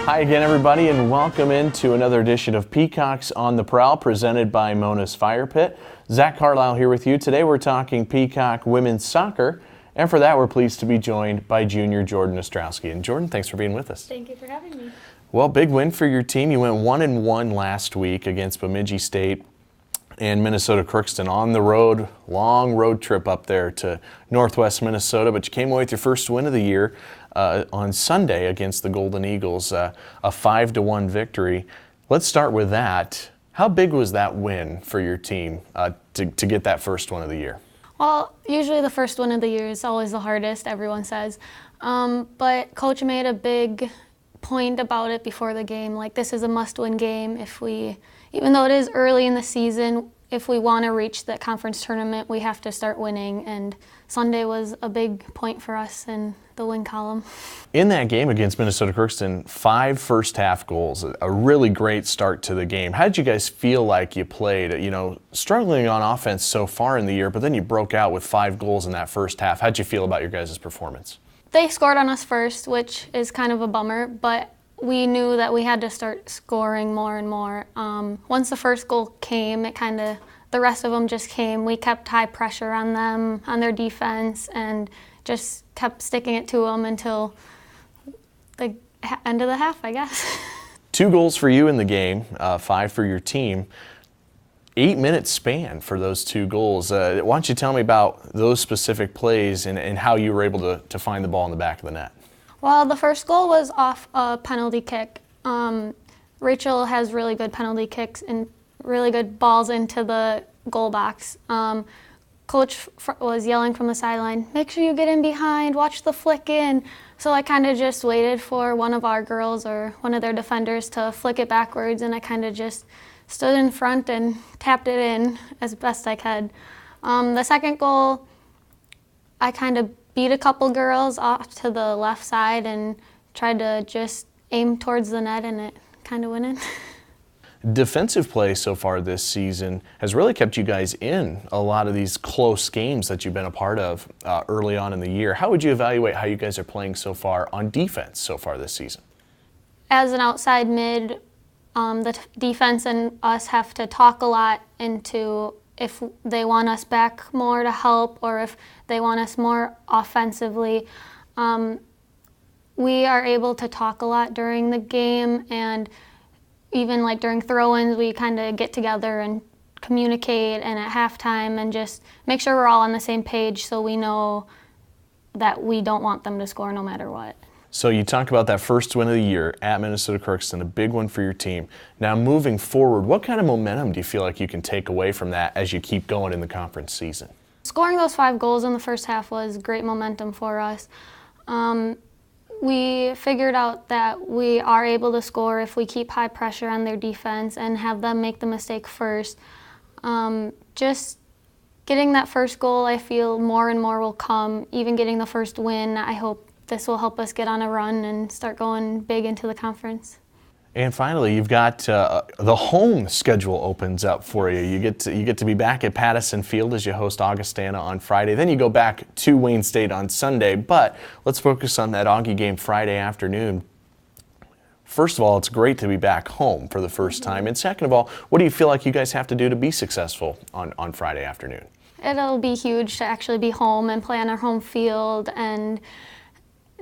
Hi again, everybody, and welcome into another edition of Peacocks on the Prowl, presented by Mona's Fire Pit. Zach Carlisle here with you. Today we're talking Peacock women's soccer, and for that we're pleased to be joined by junior Jordan Ostrowski. And Jordan, thanks for being with us. Thank you for having me. Well, big win for your team. You went 1-1 last week against Bemidji State and Minnesota Crookston on the road. Long road trip up there to northwest Minnesota, but you came away with your first win of the year on Sunday against the Golden Eagles, a 5-1 victory. Let's start with that. How big was that win for your team to get that first one of the year? Well, usually the first one of the year is always the hardest, everyone says. But Coach made a big point about it before the game, like this is a must-win game. Even though it is early in the season, if we want to reach the conference tournament, we have to start winning, and Sunday was a big point for us in the win column. In that game against Minnesota Crookston, 5 first-half goals, a really great start to the game. How did you guys feel like you played? You know, struggling on offense so far in the year, but then you broke out with 5 goals in that first half. How did you feel about your guys' performance? They scored on us first, which is kind of a bummer, but we knew that we had to start scoring more and more. Once the first goal came, the rest of them just came. We kept high pressure on them, on their defense, and just kept sticking it to them until the end of the half, I guess. 2 goals for you in the game, 5 for your team. 8-minute span for those 2 goals. Why don't you tell me about those specific plays and how you were able to find the ball in the back of the net? Well, the first goal was off a penalty kick. Rachel has really good penalty kicks and really good balls into the goal box. Coach was yelling from the sideline, make sure you get in behind, watch the flick in. So I kind of just waited for one of our girls or one of their defenders to flick it backwards, and I kind of just stood in front and tapped it in as best I could. The second goal, I kind of beat a couple girls off to the left side and tried to just aim towards the net, and it kind of went in. Defensive play so far this season has really kept you guys in a lot of these close games that you've been a part of early on in the year. How would you evaluate how you guys are playing so far on defense so far this season? As an outside mid, the defense and us have to talk a lot into if they want us back more to help or if they want us more offensively. We are able to talk a lot during the game, and even like during throw-ins, we kind of get together and communicate, and at halftime, and just make sure we're all on the same page so we know that we don't want them to score no matter what. So you talk about that first win of the year at Minnesota Crookston, a big one for your team. Now moving forward, what kind of momentum do you feel like you can take away from that as you keep going in the conference season? Scoring those 5 goals in the first half was great momentum for us. We figured out that we are able to score if we keep high pressure on their defense and have them make the mistake first. Just getting that first goal, I feel more and more will come. Even getting the first win, I hope this will help us get on a run and start going big into the conference. And finally, you've got the home schedule opens up for you. You get to be back at Pattison Field as you host Augustana on Friday. Then you go back to Wayne State on Sunday. But let's focus on that Augie game Friday afternoon. First of all, it's great to be back home for the first time. And second of all, what do you feel like you guys have to do to be successful on Friday afternoon? It'll be huge to actually be home and play on our home field. And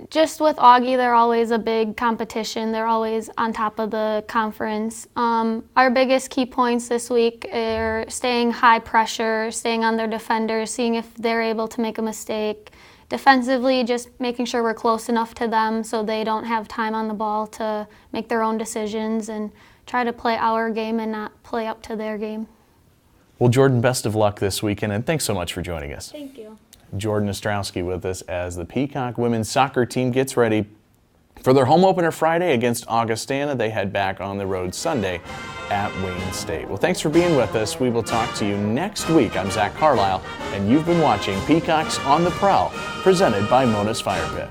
just with Augie, they're always a big competition. They're always on top of the conference. Our biggest key points this week are staying high pressure, staying on their defenders, seeing if they're able to make a mistake. Defensively, just making sure we're close enough to them so they don't have time on the ball to make their own decisions, and try to play our game and not play up to their game. Well, Jordan, best of luck this weekend, and thanks so much for joining us. Thank you. Jordan Ostrowski with us as the Peacock women's soccer team gets ready for their home opener Friday against Augustana. They head back on the road Sunday at Wayne State. Well, thanks for being with us. We will talk to you next week. I'm Zach Carlisle, and you've been watching Peacocks on the Prowl, presented by Mona's Fire Pit.